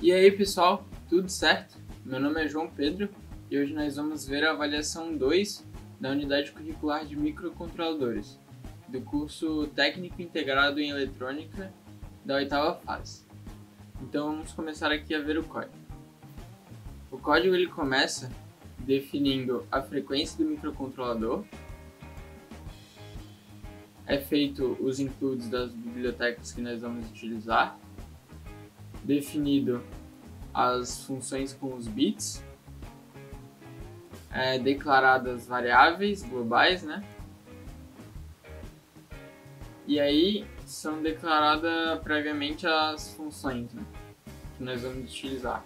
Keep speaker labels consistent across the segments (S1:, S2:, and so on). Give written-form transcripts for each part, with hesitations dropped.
S1: E aí pessoal, tudo certo? Meu nome é João Pedro e hoje nós vamos ver a avaliação 2 da unidade curricular de microcontroladores, do curso Técnico Integrado em Eletrônica da 8ª fase. Então vamos começar aqui a ver o código. O código ele começa definindo a frequência do microcontrolador, é feito os includes das bibliotecas que nós vamos utilizar, definido as funções com os bits, declaradas variáveis globais, né? E aí são declaradas previamente as funções, né, que nós vamos utilizar.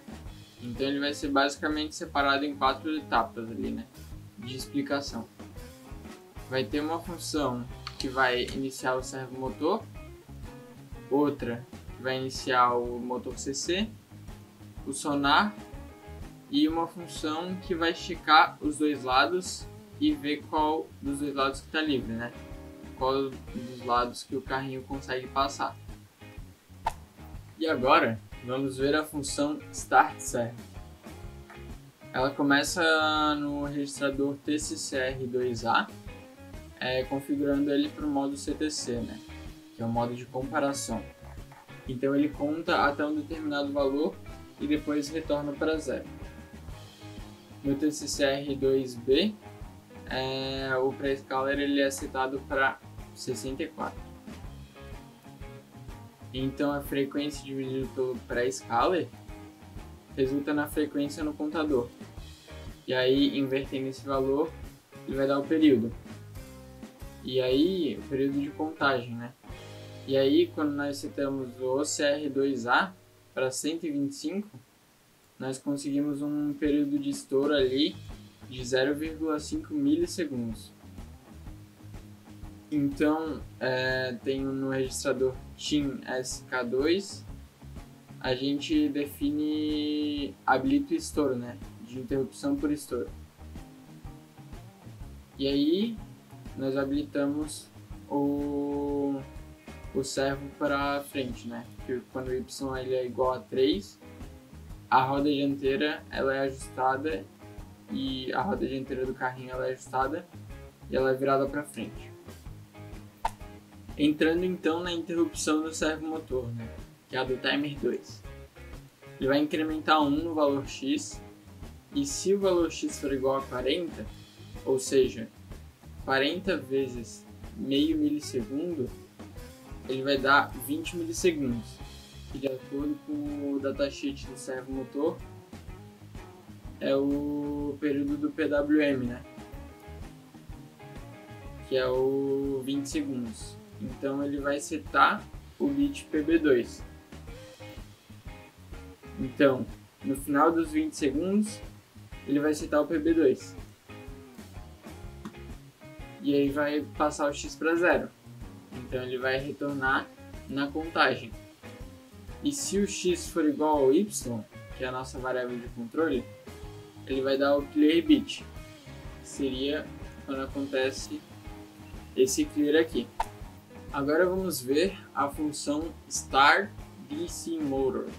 S1: Então ele vai ser basicamente separado em 4 etapas ali, né, de explicação. Vai ter uma função que vai iniciar o servomotor, outra que vai iniciar o motor CC, o sonar e uma função que vai checar os dois lados e ver qual dos dois lados que está livre, né? Qual dos lados que o carrinho consegue passar. E agora vamos ver a função Start Servo. Ela começa no registrador TCCR2A, configurando ele para o modo CTC, né? Que é o modo de comparação. Então ele conta até um determinado valor e depois retorna para zero. No TCCR2B, o pré-scaler ele é setado para 64. Então a frequência dividida pelo pré-scaler resulta na frequência no contador. E aí, invertendo esse valor, ele vai dar o período. E aí, o período de contagem, né? E aí, quando nós setamos o OCR2A para 125, nós conseguimos um período de estouro ali de 0,5 milissegundos. Então, tem no registrador TIM SK2, a gente habilita o estouro, né, de interrupção por estouro. E aí, nós habilitamos o servo para frente, né? Porque quando o Y ele é igual a 3, a roda dianteira ela é ajustada e a roda dianteira do carrinho ela é ajustada e ela é virada para frente. Entrando então na interrupção do servomotor, né? Que é a do timer 2. Ele vai incrementar 1 no valor x e se o valor x for igual a 40, ou seja, 40 vezes meio milissegundo, ele vai dar 20 milissegundos, que de acordo com o datasheet do servomotor é o período do PWM, né? Que é o 20 segundos. Então ele vai setar o bit PB2. Então, no final dos 20 segundos, ele vai setar o PB2. E aí vai passar o x para zero. Então ele vai retornar na contagem. E se o x for igual ao y, que é a nossa variável de controle, ele vai dar o clear bit, que seria quando acontece esse clear aqui. Agora vamos ver a função start DC motor,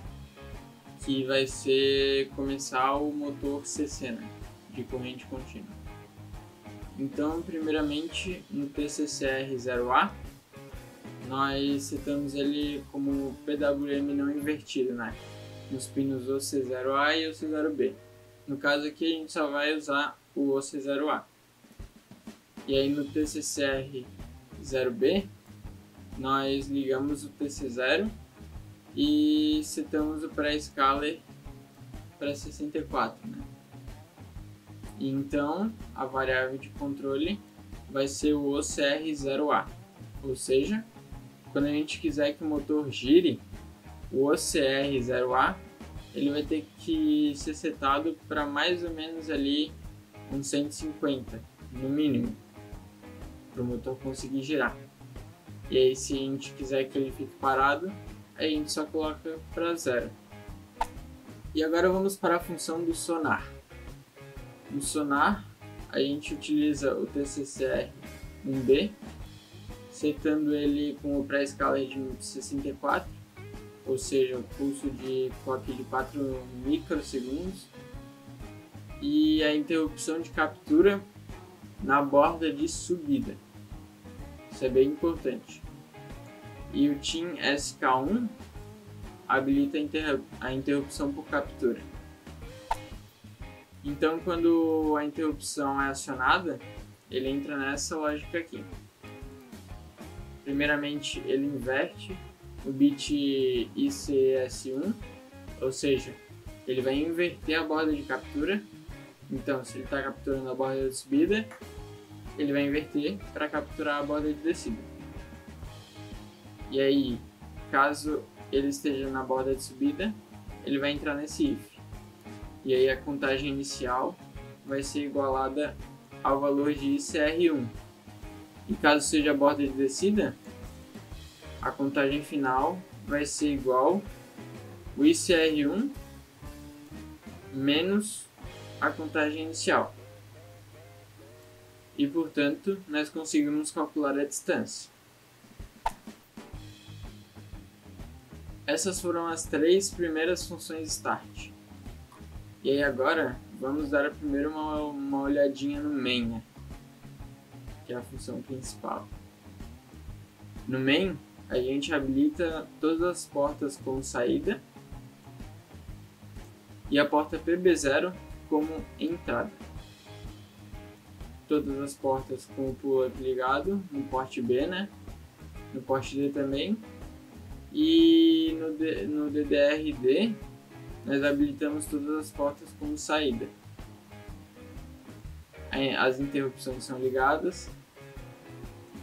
S1: que vai ser começar o motor CC, né, de corrente contínua. Então, primeiramente, no TCCR0A, nós setamos ele como PWM não invertido, né? Nos pinos OC0A e OC0B. No caso aqui, a gente só vai usar o OC0A. E aí, no TCCR0B, nós ligamos o TC0 e setamos o pré-scaler para 64, né? E então, a variável de controle vai ser o OCR0A, ou seja, quando a gente quiser que o motor gire, o OCR0A ele vai ter que ser setado para mais ou menos ali uns 150, no mínimo, para o motor conseguir girar. E aí, se a gente quiser que ele fique parado, aí a gente só coloca para zero. E agora vamos para a função do sonar. No sonar, a gente utiliza o TCCR1B, setando ele com o pré-scaler de 64 ou seja, o pulso de clock de 4 microsegundos, e a interrupção de captura na borda de subida. Isso é bem importante. E o TIM SK1 habilita a interrupção por captura. Então, quando a interrupção é acionada, ele entra nessa lógica aqui. Primeiramente, ele inverte o bit ICS1, ou seja, ele vai inverter a borda de captura. Então, se ele está capturando a borda de subida, ele vai inverter para capturar a borda de descida. E aí, caso ele esteja na borda de subida, ele vai entrar nesse if. E aí a contagem inicial vai ser igualada ao valor de ICR1. E caso seja a borda de descida, a contagem final vai ser igual o ICR1 menos a contagem inicial. E, portanto, nós conseguimos calcular a distância. Essas foram as 3 primeiras funções start. E aí agora, vamos dar primeiro uma olhadinha no main, né? Que é a função principal. No main, a gente habilita todas as portas como saída e a porta PB0 como entrada. Todas as portas com o pull-up ligado no porte B, né? No porte D também. E no DDR-D, nós habilitamos todas as portas como saída. As interrupções são ligadas.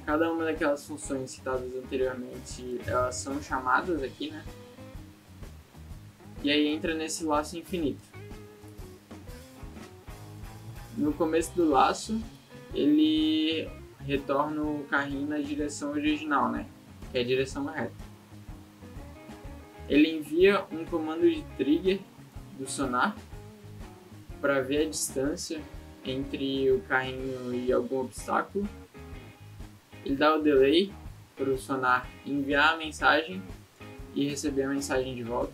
S1: Cada uma daquelas funções citadas anteriormente, elas são chamadas aqui, né? E aí entra nesse laço infinito. No começo do laço, ele retorna o carrinho na direção original, né? Que é a direção reta. Ele envia um comando de trigger do sonar para ver a distância entre o carrinho e algum obstáculo. Ele dá o delay para o sonar enviar a mensagem e receber a mensagem de volta.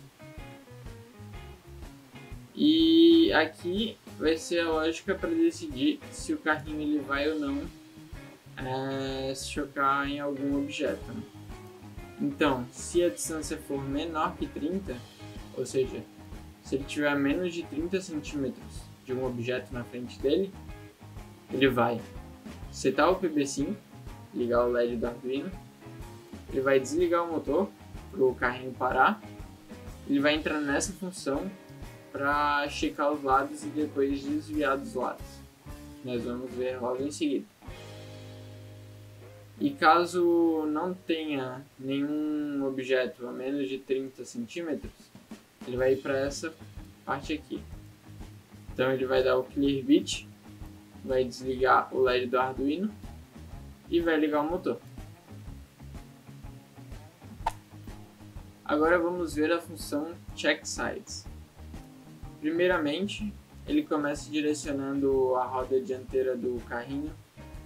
S1: E aqui vai ser a lógica para decidir se o carrinho ele vai ou não se chocar em algum objeto, né? Então, se a distância for menor que 30, ou seja, se ele tiver menos de 30 centímetros de um objeto na frente dele, ele vai setar o PB5, ligar o LED do Arduino, ele vai desligar o motor para o carrinho parar, ele vai entrar nessa função para checar os lados e depois desviar dos lados. Nós vamos ver logo em seguida. E caso não tenha nenhum objeto a menos de 30 centímetros, ele vai ir para essa parte aqui. Então ele vai dar o clear bit, vai desligar o LED do Arduino e vai ligar o motor. Agora vamos ver a função check sides. Primeiramente, ele começa direcionando a roda dianteira do carrinho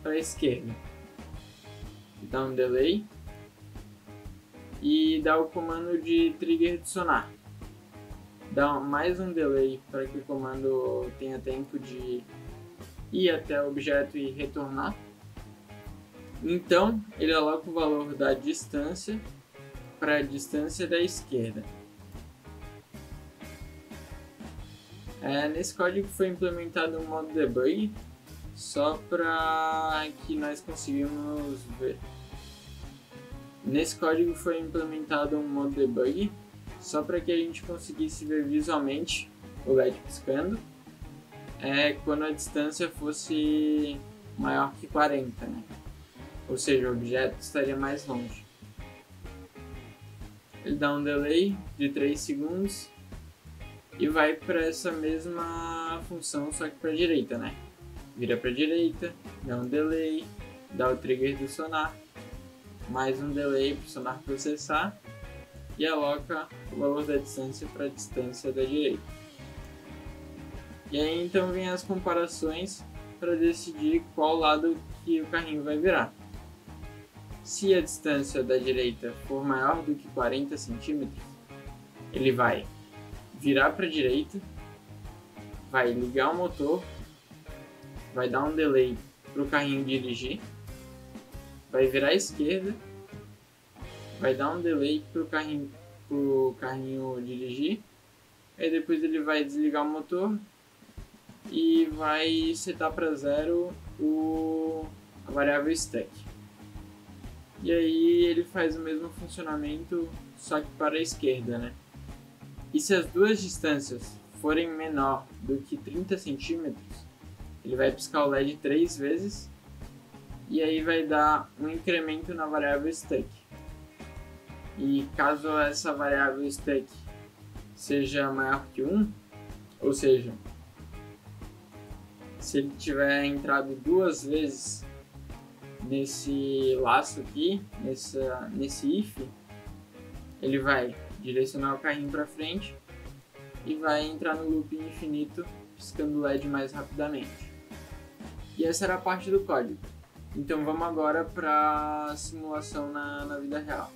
S1: para a esquerda. Dá um delay e dá o comando de trigger de sonar. Dá mais um delay para que o comando tenha tempo de ir até o objeto e retornar. Então, ele aloca o valor da distância para a distância da esquerda. Nesse código foi implementado um modo debug, só para que nós conseguimos ver. Nesse código foi implementado um modo debug, só para que a gente conseguisse ver visualmente o LED piscando, quando a distância fosse maior que 40, né? Ou seja, o objeto estaria mais longe. Ele dá um delay de 3 segundos e vai para essa mesma função, só que para a direita, né? Vira para a direita, dá um delay, dá o trigger do sonar, mais um delay para o sonar processar e aloca o valor da distância para a distância da direita. E aí então vem as comparações para decidir qual lado que o carrinho vai virar. Se a distância da direita for maior do que 40 centímetros, ele vai virar para a direita, vai ligar o motor, vai dar um delay para o carrinho dirigir, vai virar à esquerda, vai dar um delay para o carrinho dirigir, aí depois ele vai desligar o motor e vai setar para zero a variável stack. E aí ele faz o mesmo funcionamento, só que para a esquerda, né? E se as duas distâncias forem menor do que 30 centímetros, ele vai piscar o LED 3 vezes e aí vai dar um incremento na variável stack. E caso essa variável stack seja maior que 1, ou seja, se ele tiver entrado duas vezes nesse laço aqui, nesse if, ele vai direcionar o carrinho para frente e vai entrar no loop infinito, piscando o LED mais rapidamente. E essa era a parte do código. Então vamos agora para a simulação na vida real.